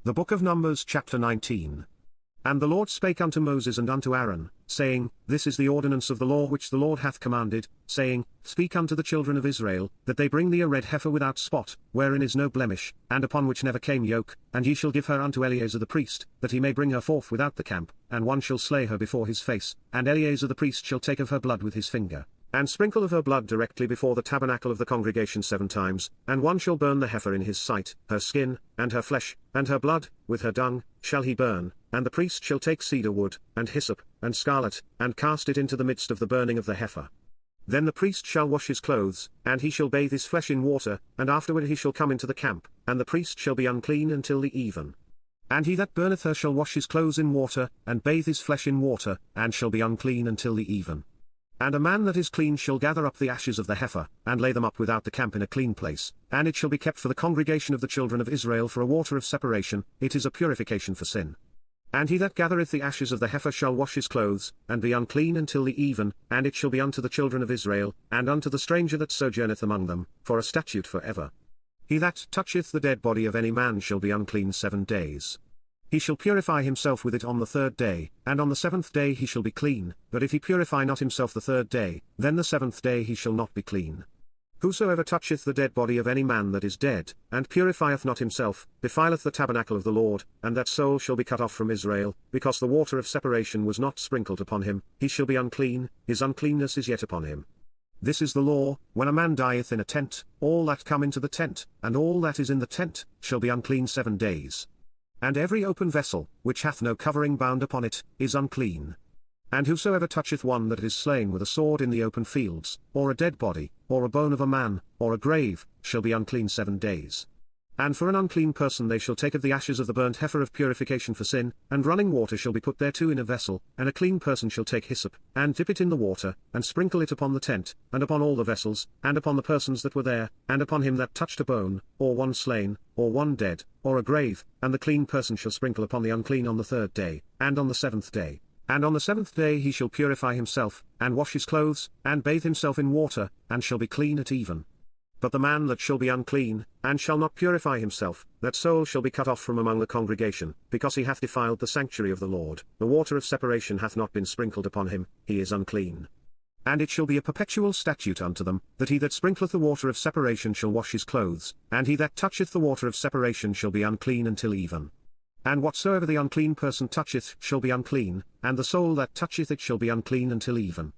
The Book of Numbers chapter 19. And the Lord spake unto Moses and unto Aaron, saying, This is the ordinance of the law which the Lord hath commanded, saying, Speak unto the children of Israel, that they bring thee a red heifer without spot, wherein is no blemish, and upon which never came yoke, and ye shall give her unto Eleazar the priest, that he may bring her forth without the camp, and one shall slay her before his face, and Eleazar the priest shall take of her blood with his finger, and sprinkle of her blood directly before the tabernacle of the congregation 7 times, and one shall burn the heifer in his sight, her skin, and her flesh, and her blood, with her dung, shall he burn, and the priest shall take cedar wood, and hyssop, and scarlet, and cast it into the midst of the burning of the heifer. Then the priest shall wash his clothes, and he shall bathe his flesh in water, and afterward he shall come into the camp, and the priest shall be unclean until the even. And he that burneth her shall wash his clothes in water, and bathe his flesh in water, and shall be unclean until the even. And a man that is clean shall gather up the ashes of the heifer, and lay them up without the camp in a clean place, and it shall be kept for the congregation of the children of Israel for a water of separation, it is a purification for sin. And he that gathereth the ashes of the heifer shall wash his clothes, and be unclean until the even, and it shall be unto the children of Israel, and unto the stranger that sojourneth among them, for a statute for ever. He that toucheth the dead body of any man shall be unclean 7 days. He shall purify himself with it on the 3rd day, and on the 7th day he shall be clean, but if he purify not himself the 3rd day, then the 7th day he shall not be clean. Whosoever toucheth the dead body of any man that is dead, and purifieth not himself, defileth the tabernacle of the Lord, and that soul shall be cut off from Israel, because the water of separation was not sprinkled upon him, he shall be unclean, his uncleanness is yet upon him. This is the law, when a man dieth in a tent, all that come into the tent, and all that is in the tent, shall be unclean 7 days. And every open vessel, which hath no covering bound upon it, is unclean. And whosoever toucheth one that is slain with a sword in the open fields, or a dead body, or a bone of a man, or a grave, shall be unclean 7 days. And for an unclean person they shall take of the ashes of the burnt heifer of purification for sin, and running water shall be put thereto in a vessel, and a clean person shall take hyssop, and dip it in the water, and sprinkle it upon the tent, and upon all the vessels, and upon the persons that were there, and upon him that touched a bone, or one slain, or one dead, or a grave, and the clean person shall sprinkle upon the unclean on the 3rd day, and on the 7th day. And on the 7th day he shall purify himself, and wash his clothes, and bathe himself in water, and shall be clean at even. But the man that shall be unclean, and shall not purify himself, that soul shall be cut off from among the congregation, because he hath defiled the sanctuary of the Lord, the water of separation hath not been sprinkled upon him, he is unclean. And it shall be a perpetual statute unto them, that he that sprinkleth the water of separation shall wash his clothes, and he that toucheth the water of separation shall be unclean until even. And whatsoever the unclean person toucheth shall be unclean, and the soul that toucheth it shall be unclean until even.